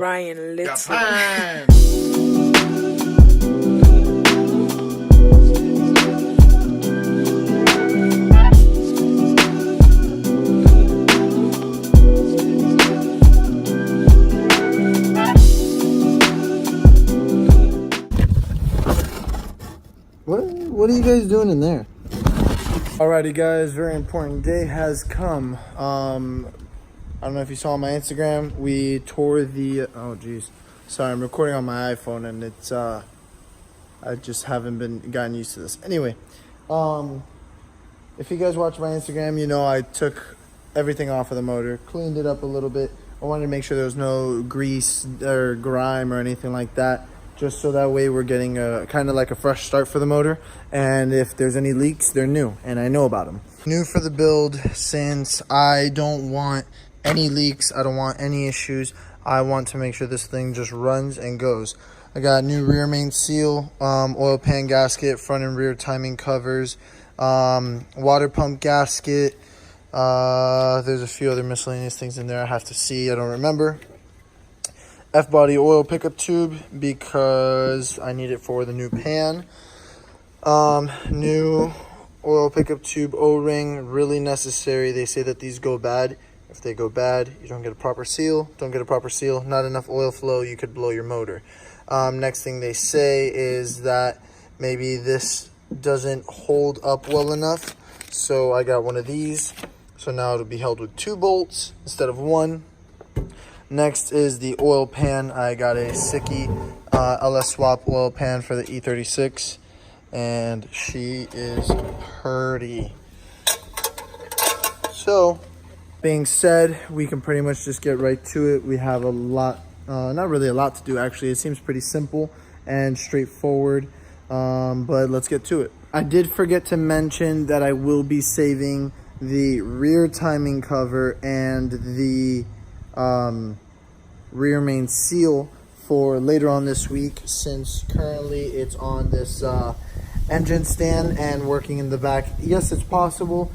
Ryan Little. Japan. What are you guys doing in there? Alrighty guys, very important day has come. I don't know if you saw on my Instagram, we tore the, oh geez, sorry, I'm recording on my iPhone and it's, I just haven't gotten used to this. Anyway, if you guys watch my Instagram, you know I took everything off of the motor, cleaned it up a little bit. I wanted to make sure there was no grease or grime or anything like that, just so that way we're getting a kind of like a fresh start for the motor. And if there's any leaks, they're new and I know about them. New for the build, since I don't want any leaks, I don't want any issues. I want to make sure this thing just runs and goes. I got new rear main seal, oil pan gasket, front and rear timing covers, water pump gasket. There's a few other miscellaneous things in there I have to see, I don't remember. F-body oil pickup tube because I need it for the new pan. New oil pickup tube O-ring, really necessary. They say that these go bad. If they go bad, you don't get a proper seal. Don't get a proper seal, not enough oil flow, you could blow your motor. Next thing they say is that maybe this doesn't hold up well enough. So I got one of these. So now it'll be held with 2 bolts instead of 1. Next is the oil pan. I got a Accessory LS swap oil pan for the E36, and she is pretty. So, being said, we can pretty much just get right to it. We have a lot, not really a lot to do actually. It seems pretty simple and straightforward, but let's get to it. I did forget to mention that I will be saving the rear timing cover and the rear main seal for later on this week, since currently it's on this engine stand and working in the back. Yes, it's possible,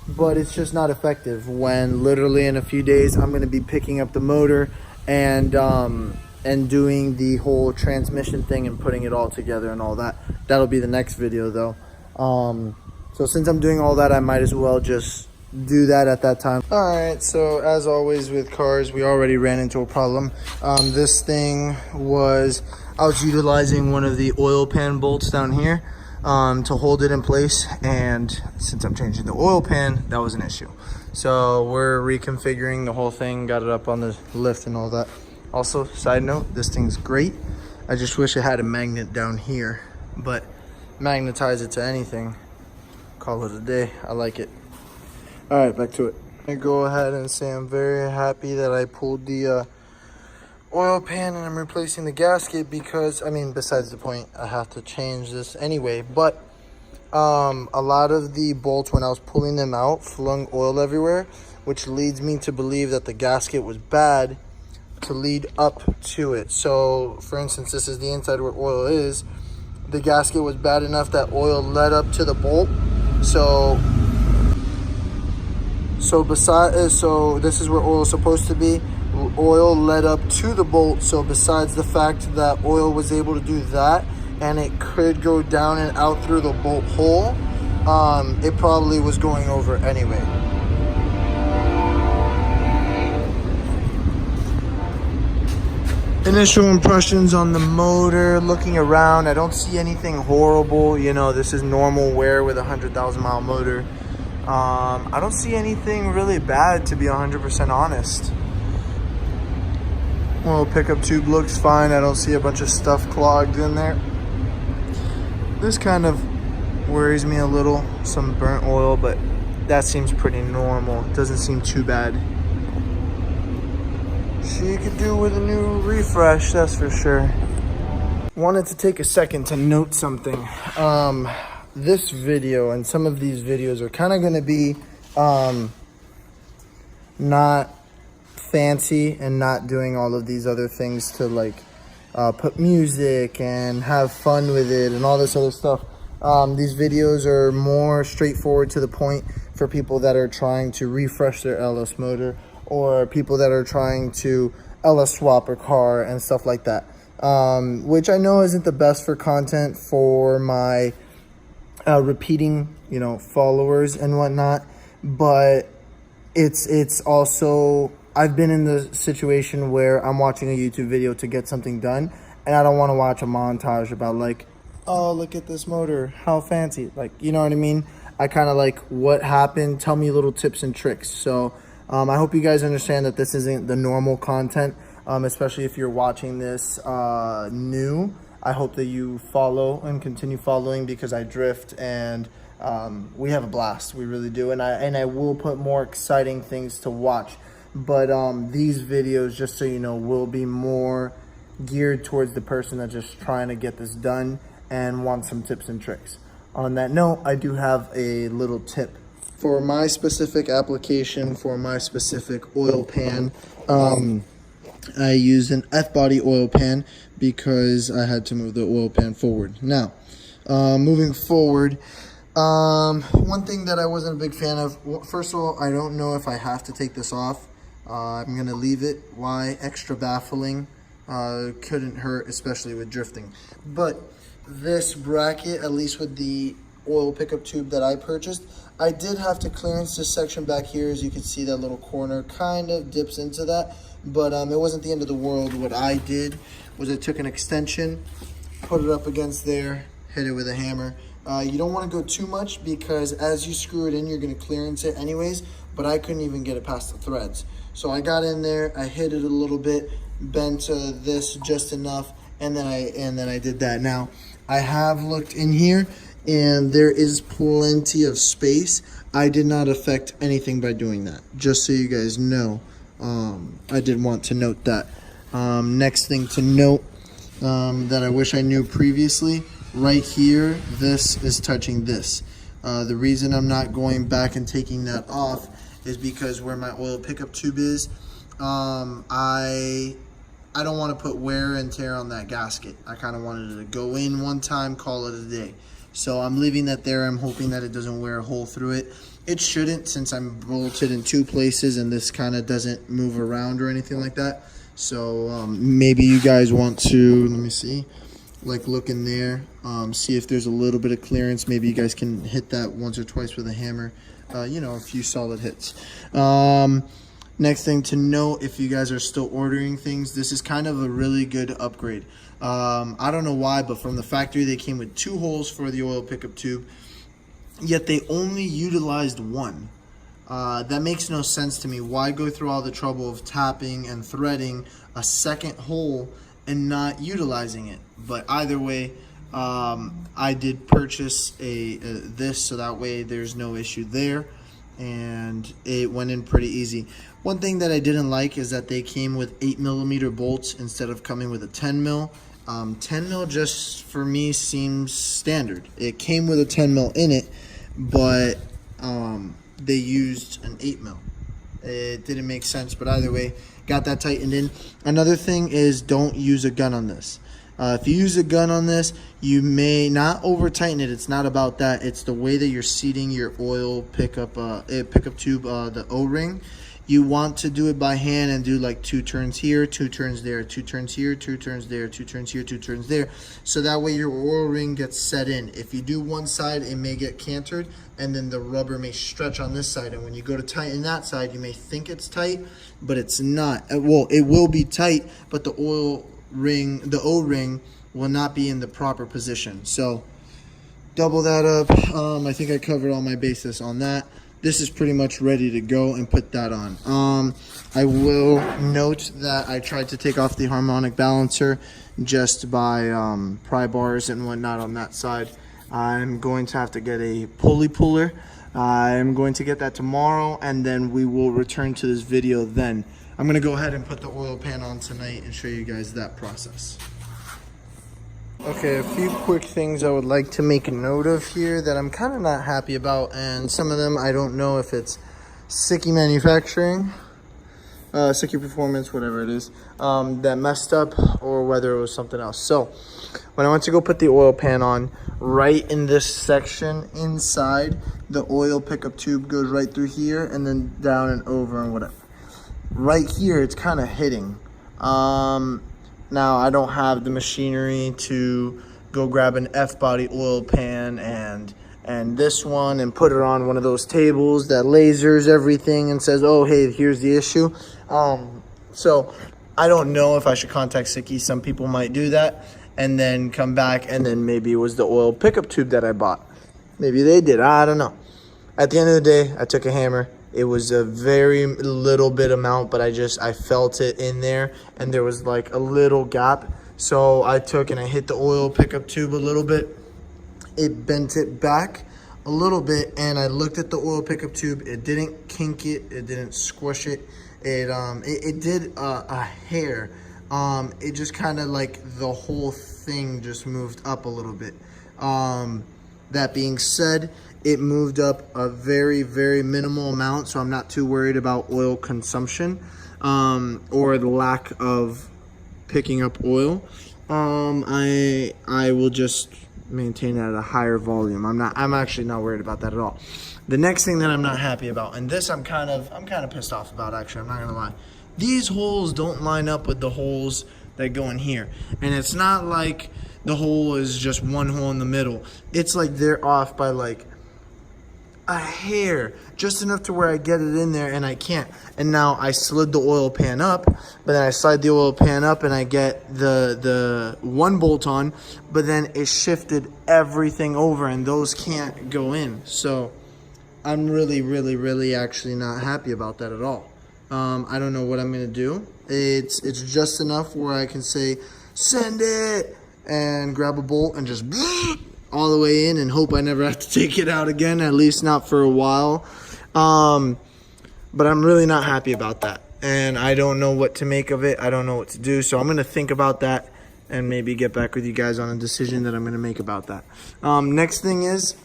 but it's just not effective when literally in a few days I'm going to be picking up the motor and doing the whole transmission thing and putting it all together and all that. That'll be the next video though. So since I'm doing all that, I might as well just do that at that time. All right, so as always with cars, we already ran into a problem. This thing was, I was utilizing one of the oil pan bolts down here to hold it in place, and since I'm changing the oil pan, that was an issue. So we're reconfiguring the whole thing, got it up on the lift and all that. Also, side note, this thing's great. I just wish it had a magnet down here, but magnetize it to anything, call it a day. I like it. All right, back to it. I go ahead and say I'm very happy that I pulled the oil pan and I'm replacing the gasket because, I mean, besides the point, I have to change this anyway. But a lot of the bolts, when I was pulling them out, flung oil everywhere, which leads me to believe that the gasket was bad to lead up to it. So, for instance, this is the inside where oil is. The gasket was bad enough that oil led up to the bolt. So this is where oil is supposed to be. Oil led up to the bolt. So besides the fact that oil was able to do that, and it could go down and out through the bolt hole, it probably was going over anyway. Initial impressions on the motor, looking around, I don't see anything horrible. You know, this is normal wear with a 100,000 mile motor. I don't see anything really bad, to be 100% honest. Well, pickup tube looks fine. I don't see a bunch of stuff clogged in there. This kind of worries me a little, some burnt oil, but that seems pretty normal. It doesn't seem too bad. She could do with a new refresh, that's for sure. Wanted to take a second to note something. This video and some of these videos are kind of going to be not fancy and not doing all of these other things to like put music and have fun with it and all this other stuff. These videos are more straightforward to the point for people that are trying to refresh their LS motor, or people that are trying to LS swapper car and stuff like that, which I know isn't the best for content for my repeating, you know, followers and whatnot, but it's also, I've been in the situation where I'm watching a YouTube video to get something done, and I don't want to watch a montage about like, oh, look at this motor, how fancy, like, you know what I mean? I kind of like, what happened, tell me little tips and tricks. So I hope you guys understand that this isn't the normal content, especially if you're watching this new. I hope that you follow and continue following, because I drift and we have a blast. We really do. And I will put more exciting things to watch. But these videos, just so you know, will be more geared towards the person that's just trying to get this done and want some tips and tricks. On that note, I do have a little tip. For my specific application, for my specific oil pan, I used an F-body oil pan because I had to move the oil pan forward. Now, moving forward, one thing that I wasn't a big fan of, first of all, I don't know if I have to take this off. I'm going to leave it. Why? Extra baffling. Couldn't hurt, especially with drifting. But this bracket, at least with the oil pickup tube that I purchased, I did have to clearance this section back here. As you can see, that little corner kind of dips into that, but it wasn't the end of the world. What I did was I took an extension, put it up against there, hit it with a hammer. You don't want to go too much, because as you screw it in, you're going to clearance it anyways, but I couldn't even get it past the threads. So I got in there, I hit it a little bit, bent this just enough, and then I did that. Now, I have looked in here, and there is plenty of space. I did not affect anything by doing that, just so you guys know. I did want to note that. Next thing to note that I wish I knew previously, right here, this is touching this. The reason I'm not going back and taking that off is because where my oil pickup tube is, I don't want to put wear and tear on that gasket. I kind of wanted it to go in one time, call it a day. So I'm leaving that there. I'm hoping that it doesn't wear a hole through it. It shouldn't, since I'm bolted in two places and this kind of doesn't move around or anything like that. So maybe you guys want to, let me see, like look in there, see if there's a little bit of clearance. Maybe you guys can hit that once or twice with a hammer, you know, a few solid hits. Next thing to note, if you guys are still ordering things, this is kind of a really good upgrade. I don't know why, but from the factory they came with 2 holes for the oil pickup tube, yet they only utilized 1. That makes no sense to me. Why go through all the trouble of tapping and threading a second hole and not utilizing it? But either way, I did purchase this, so that way there's no issue there, and it went in pretty easy. One thing that I didn't like is that they came with 8mm bolts instead of coming with a 10mm. 10mm just for me seems standard. It came with a 10mm in it, but they used an 8mm. It didn't make sense, but either way, got that tightened in. Another thing is, don't use a gun on this. If you use a gun on this, you may not over tighten it. It's not about that. It's the way that you're seating your oil pickup tube, the O-ring. You want to do it by hand and do like 2 turns here, 2 turns there, 2 turns here, 2 turns there, 2 turns here, 2 turns there. So that way your oil ring gets set in. If you do one side, it may get cantered, and then the rubber may stretch on this side. And when you go to tighten that side, you may think it's tight, but it's not. Well, it will be tight, but the oil ring, the O-ring, will not be in the proper position. So double that up. I think I covered all my bases on that. This is pretty much ready to go and put that on. I will note that I tried to take off the harmonic balancer just by pry bars and whatnot on that side. I'm going to have to get a pulley puller. I'm going to get that tomorrow, and then we will return to this video then. I'm going to go ahead and put the oil pan on tonight and show you guys that process. Okay, a few quick things I would like to make a note of here that I'm kind of not happy about, and some of them I don't know if it's Sicky Manufacturing, Sicky Performance, whatever it is, that messed up, or whether it was something else. So when I went to go put the oil pan on, right in this section inside, the oil pickup tube goes right through here and then down and over and whatever. Right here, it's kind of hitting. Now I don't have the machinery to go grab an F-body oil pan and this one and put it on one of those tables that lasers everything and says, oh, hey, here's the issue. So I don't know if I should contact Siki. Some people might do that and then come back and then maybe it was the oil pickup tube that I bought. Maybe they did. I don't know. At the end of the day, I took a hammer. It was a very little bit amount, but I felt it in there and there was like a little gap. So I took and I hit the oil pickup tube a little bit. It bent it back a little bit and I looked at the oil pickup tube. It didn't kink it. It didn't squish it. It did a hair. It just kind of like the whole thing just moved up a little bit. That being said, it moved up a very, very minimal amount, so I'm not too worried about oil consumption or the lack of picking up oil. I will just maintain it at a higher volume. I'm actually not worried about that at all. The next thing that I'm not happy about, and this I'm kind of pissed off about, actually, I'm not gonna lie. These holes don't line up with the holes that go in here. And it's not like the hole is just one hole in the middle. It's like they're off by like a hair, just enough to where I get it in there and I can't. And now I slid the oil pan up, but then I slide the oil pan up and I get the one bolt on, but then it shifted everything over and those can't go in. So I'm really actually not happy about that at all. I don't know what I'm gonna do. It's just enough where I can say send it and grab a bolt and just all the way in and hope I never have to take it out again, at least not for a while. But I'm really not happy about that. And I don't know what to make of it. I don't know what to do. So I'm going to think about that and maybe get back with you guys on a decision that I'm going to make about that. Next thing is,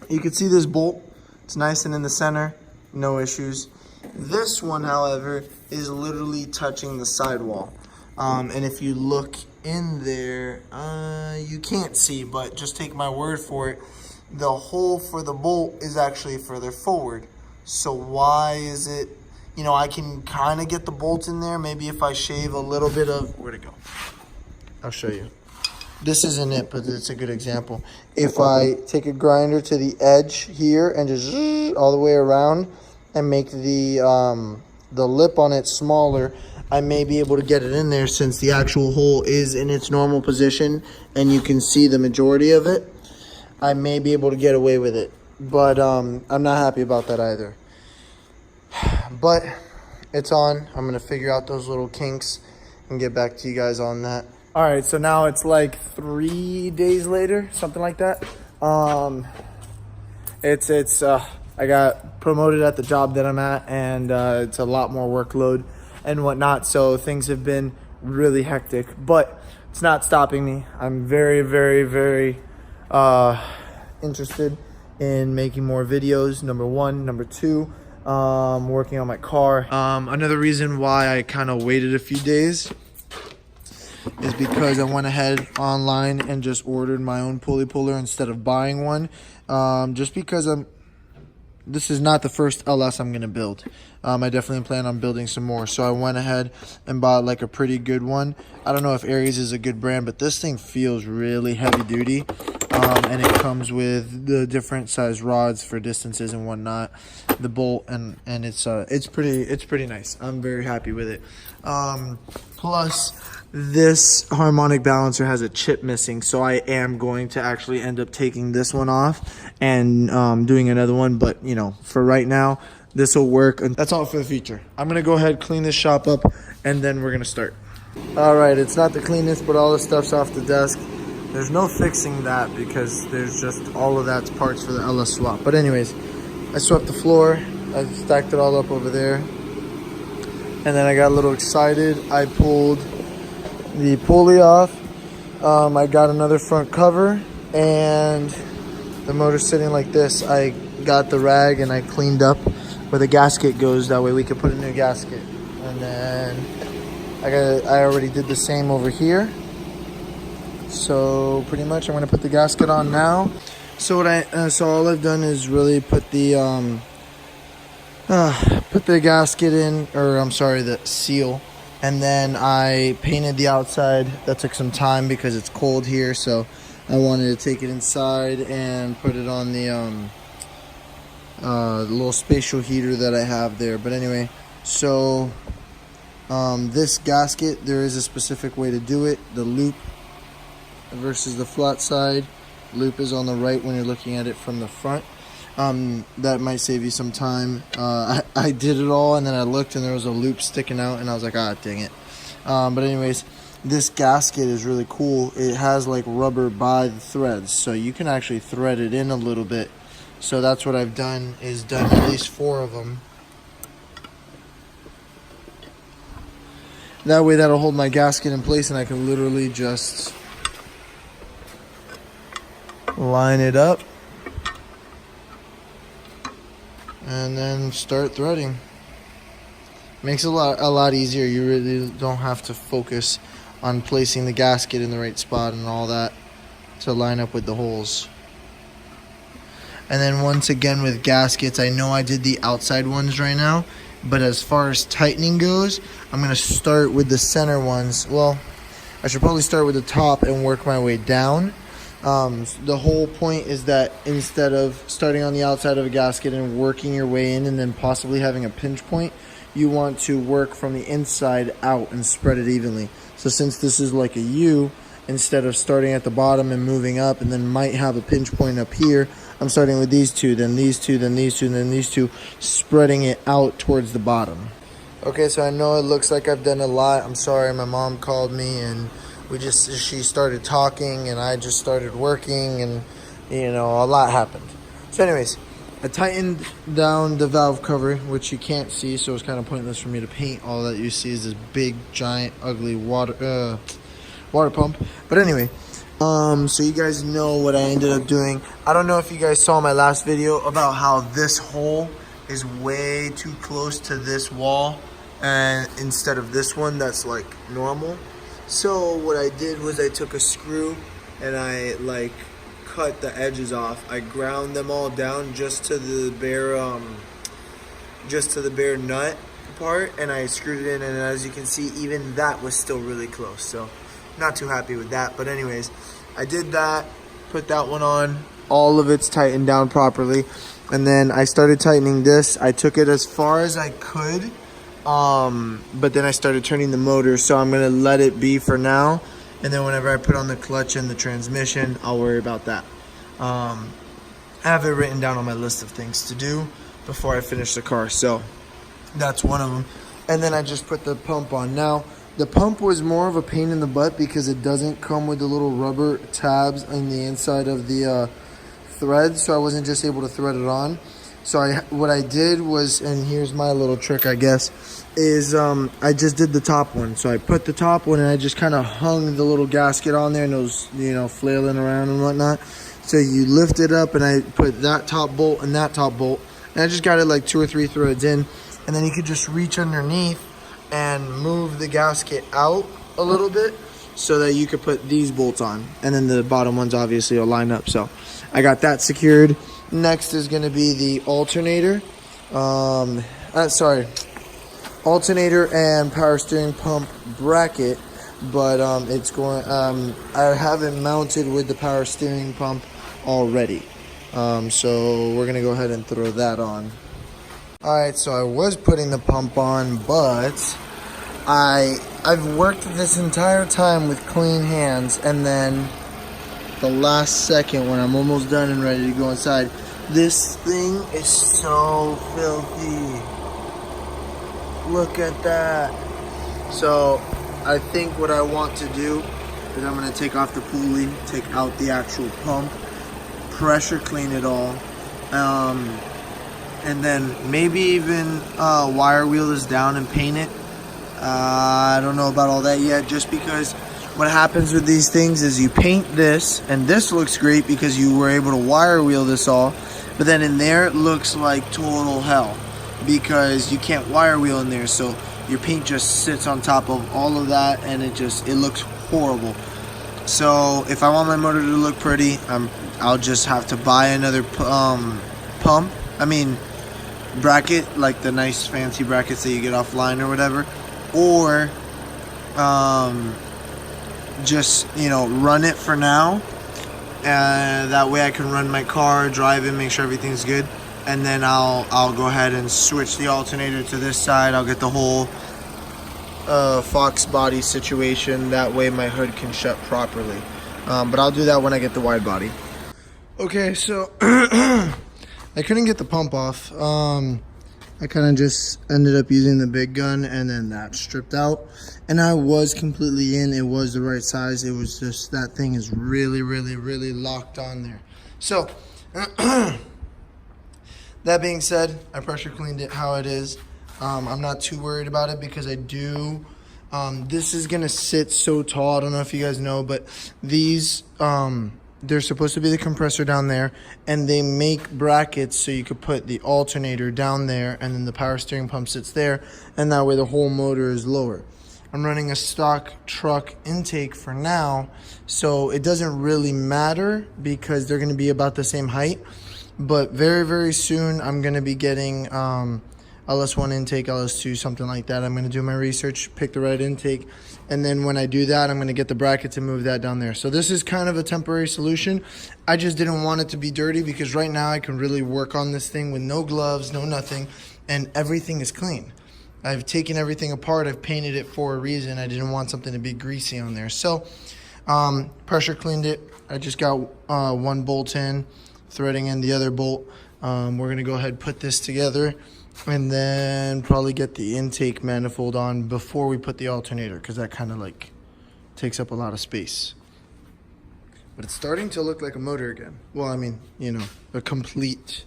you can see this bolt. It's nice and in the center. No issues. This one, however, is literally touching the sidewall. And if you look in there, you can't see, but just take my word for it, the hole for the bolt is actually further forward. So why is it, you know, I can kind of get the bolt in there. Maybe if I shave a little bit of, where'd it go? I'll show you. This isn't it, but it's a good example. If I take a grinder to the edge here and just all the way around and make the lip on it smaller, I may be able to get it in there since the actual hole is in its normal position and you can see the majority of it. I may be able to get away with it, but I'm not happy about that either. But it's on. I'm going to figure out those little kinks and get back to you guys on that. All right, so now it's like 3 days later, something like that. I got promoted at the job that I'm at, and it's a lot more workload and whatnot, so things have been really hectic, but it's not stopping me. I'm very interested in making more videos, number one. Number two, working on my car. Another reason why I kind of waited a few days is because I went ahead online and just ordered my own pulley puller instead of buying one, just because this is not the first LS I'm going to build. I definitely plan on building some more. So I went ahead and bought like a pretty good one. I don't know if Aries is a good brand, but this thing feels really heavy duty. And it comes with the different size rods for distances and whatnot, the bolt, and it's pretty nice. I'm very happy with it. Plus, this harmonic balancer has a chip missing, so I am going to actually end up taking this one off and doing another one. But you know, for right now, this will work, and that's all for the future. I'm gonna go ahead, clean this shop up, and then we're gonna start. All right, it's not the cleanest, but all the stuff's off the desk. There's no fixing that because there's just all of that's parts for the LS swap. But anyways, I swept the floor. I stacked it all up over there. And then I got a little excited. I pulled the pulley off. I got another front cover and the motor's sitting like this. I got the rag and I cleaned up where the gasket goes. That way we can put a new gasket. And then I already did the same over here. So pretty much I'm gonna put the gasket on now. So all I've done is really put the gasket in, or I'm sorry, the seal And then I painted the outside. That took some time because it's cold here, so I wanted to take it inside and put it on the little spatial heater that I have there. But anyway, so this gasket, there is a specific way to do it. The loop versus the flat side. Loop is on the right when you're looking at it from the front. That might save you some time. I did it all, and then I looked and there was a loop sticking out, and I was like, ah, dang it. But anyways, this gasket is really cool. It has like rubber by the threads, so you can actually thread it in a little bit. So that's what I've done, is done at least 4 of them. That way that'll hold my gasket in place, and I can literally just line it up and then start threading. Makes it a lot easier. You really don't have to focus on placing the gasket in the right spot and all that to line up with the holes. And then once again with gaskets, I know I did the outside ones right now, but as far as tightening goes, I'm going to start with the center ones. Well, I should probably start with the top and work my way down. The whole point is that instead of starting on the outside of a gasket and working your way in and then possibly having a pinch point, you want to work from the inside out and spread it evenly. So since this is like a U, instead of starting at the bottom and moving up and then might have a pinch point up here, I'm starting with these two, then these two, then these two, and then these two, spreading it out towards the bottom. Okay, so I know it looks like I've done a lot. I'm sorry, my mom called me and she started talking and I just started working, and you know, a lot happened. So anyways, I tightened down the valve cover, which you can't see, so it's kind of pointless for me to paint. All that you see is this big, giant, ugly water pump. But anyway, so you guys know what I ended up doing. I don't know if you guys saw my last video about how this hole is way too close to this wall, and instead of this one that's like normal. So what I did was I took a screw and I like cut the edges off. I ground them all down just to the bare nut part, and I screwed it in, and as you can see, even that was still really close. So not too happy with that, but anyways, I did that, put that one on, all of it's tightened down properly, and then I started tightening this. I took it as far as I could, but then I started turning the motor, so I'm gonna let it be for now, and then whenever I put on the clutch and the transmission, I'll worry about that. I have it written down on my list of things to do before I finish the car, so that's one of them. And then I just put the pump on. Now, the pump was more of a pain in the butt because it doesn't come with the little rubber tabs on the inside of the thread, so I wasn't just able to thread it on. So what I did was, and here's my little trick, I guess, is I just did the top one. So I put the top one and I just kind of hung the little gasket on there, and it was, you know, flailing around and whatnot. So you lift it up and I put that top bolt and that top bolt, and I just got it like 2 or 3 threads in, and then you could just reach underneath and move the gasket out a little bit so that you could put these bolts on, and then the bottom ones obviously will line up. So I got that secured. Next is going to be the alternator. Alternator and power steering pump bracket, but it's going. I have it mounted with the power steering pump already, so we're gonna go ahead and throw that on. All right, so I was putting the pump on, but I've worked this entire time with clean hands, and then the last second when I'm almost done and ready to go inside, this thing is so filthy. Look at that. So I think what I want to do is I'm going to take off the pulley, take out the actual pump, pressure clean it all, and then maybe even wire wheel this down and paint it. I don't know about all that yet, just because what happens with these things is you paint this, and this looks great because you were able to wire wheel this all, but then in there it looks like total hell because you can't wire wheel in there, so your paint just sits on top of all of that, and it looks horrible. So if I want my motor to look pretty, I'll just have to buy another bracket, like the nice fancy brackets that you get offline or whatever, or just, you know, run it for now. That way I can run my car, drive it, make sure everything's good. And then I'll go ahead and switch the alternator to this side. I'll get the whole Fox body situation. That way my hood can shut properly. But I'll do that when I get the wide body. Okay, so I couldn't get the pump off. I kind of just ended up using the big gun, and then that stripped out. And I was completely in. It was the right size. It was just, that thing is really, really, really locked on there. So, that being said, I pressure cleaned it how it is. I'm not too worried about it because I do. This is going to sit so tall. I don't know if you guys know, but these, they're supposed to be the compressor down there, and they make brackets so you could put the alternator down there, and then the power steering pump sits there, and that way the whole motor is lower. I'm running a stock truck intake for now, so it doesn't really matter because they're going to be about the same height. But very, very soon I'm going to be getting LS1 intake, LS2, something like that. I'm going to do my research, pick the right intake, and then when I do that, I'm going to get the brackets and move that down there. So this is kind of a temporary solution. I just didn't want it to be dirty because right now I can really work on this thing with no gloves, no nothing, and everything is clean. I've taken everything apart. I've painted it for a reason. I didn't want something to be greasy on there. So pressure cleaned it. I just got one bolt in, threading in the other bolt. We're going to go ahead and put this together and then probably get the intake manifold on before we put the alternator, because that kind of like takes up a lot of space. But it's starting to look like a motor again. Well, I mean, you know, a complete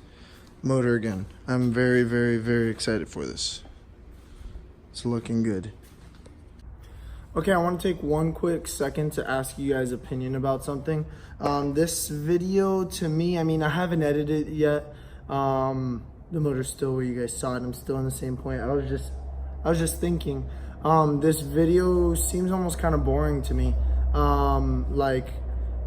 motor again. I'm very, very, very excited for this. It's looking good. Okay, I want to take one quick second to ask you guys' opinion about something. This video, to me, I mean, I haven't edited it yet. The motor's still where you guys saw it. I'm still in the same point. I was just thinking, this video seems almost kind of boring to me. Like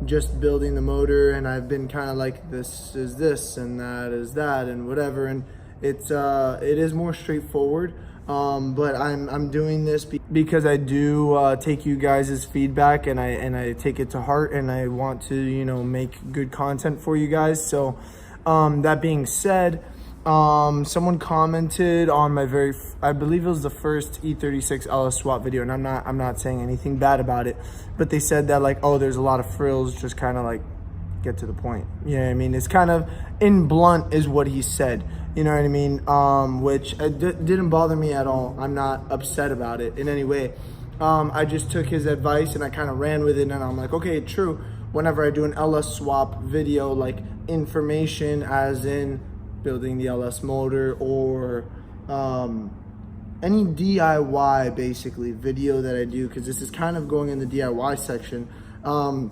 just building the motor, and I've been kind of like, this is this and that is that and whatever, and it is more straightforward. But I'm doing this because I do take you guys' feedback, and I take it to heart, and I want to, you know, make good content for you guys. So that being said, someone commented on my I believe it was the first E36 LS swap video, and I'm not saying anything bad about it, but they said that like, oh, there's a lot of frills, just kind of like get to the point. You know what I mean? It's kind of in blunt is what he said. You know what I mean? Which didn't bother me at all. I'm not upset about it in any way. I just took his advice and I kind of ran with it, and I'm like, okay, true. Whenever I do an LS swap video, like information as in building the LS motor or any DIY basically video that I do, because this is kind of going in the DIY section, I'm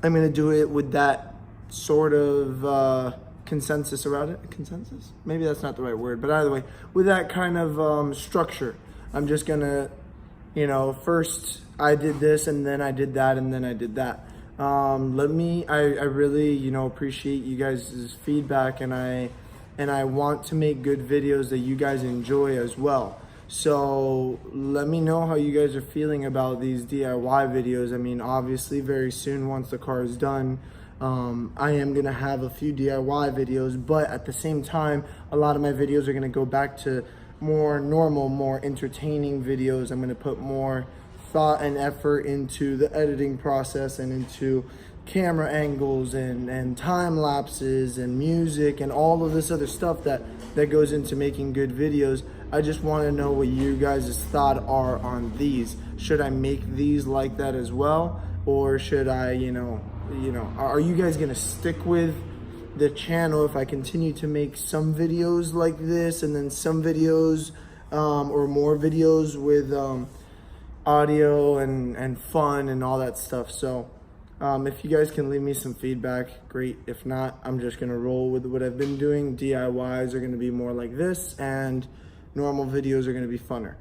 going to do it with that sort of consensus around it. Consensus? Maybe that's not the right word, but either way, with that kind of structure. I'm just gonna, you know, first I did this and then I did that and then I did that. I really, you know, appreciate you guys' feedback, and I want to make good videos that you guys enjoy as well. So let me know how you guys are feeling about these DIY videos. I mean, obviously very soon, once the car is done, I am going to have a few DIY videos, but at the same time, a lot of my videos are going to go back to more normal, more entertaining videos. I'm going to put more thought and effort into the editing process and into camera angles and time lapses and music and all of this other stuff that goes into making good videos. I just want to know what you guys' thoughts are on these. Should I make these like that as well, or should I, you know, are you guys gonna stick with the channel if I continue to make some videos like this and then some videos or more videos with audio and fun and all that stuff? So if you guys can leave me some feedback, great. If not, I'm just gonna roll with what I've been doing. DIYs are gonna be more like this, and normal videos are gonna be funner.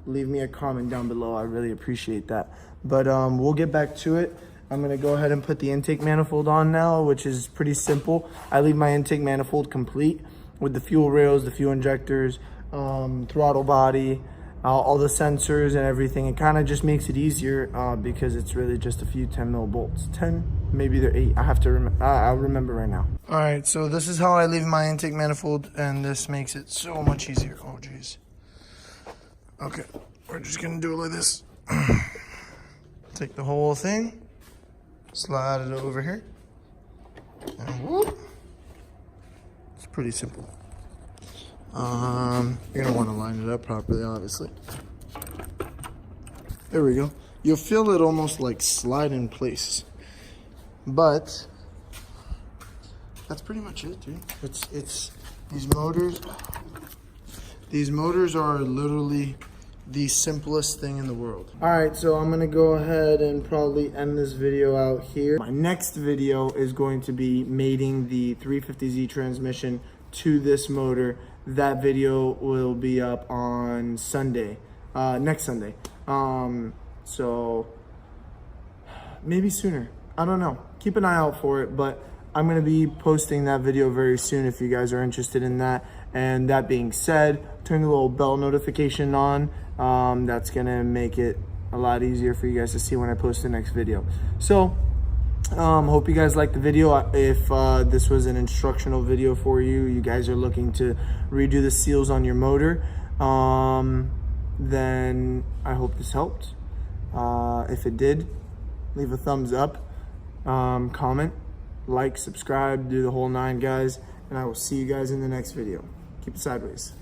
Leave me a comment down below. I really appreciate that. But we'll get back to it. I'm gonna go ahead and put the intake manifold on now, which is pretty simple. I leave my intake manifold complete with the fuel rails, the fuel injectors, throttle body, all the sensors and everything. It kind of just makes it easier because it's really just a few 10 mil bolts. 10, maybe they're 8. I have to I'll remember right now. All right, so this is how I leave my intake manifold, and this makes it so much easier. Oh geez. Okay, we're just gonna do it like this. Take the whole thing, slide it over here, and whoop. It's pretty simple. You're gonna want to line it up properly, obviously. There we go. You'll feel it almost like slide in place, but that's pretty much it, dude. It's these motors. These motors are literally the simplest thing in the world. All right, so I'm gonna go ahead and probably end this video out here. My next video is going to be mating the 350Z transmission to this motor. That video will be up on Sunday, next Sunday. So maybe sooner, I don't know. Keep an eye out for it, but I'm gonna be posting that video very soon if you guys are interested in that. And that being said, turn the little bell notification on. That's gonna make it a lot easier for you guys to see when I post the next video. So hope you guys liked the video. If this was an instructional video for you, you guys are looking to redo the seals on your motor, then I hope this helped. If it did, leave a thumbs up, comment, like, subscribe, do the whole 9, guys, and I will see you guys in the next video. Keep it sideways.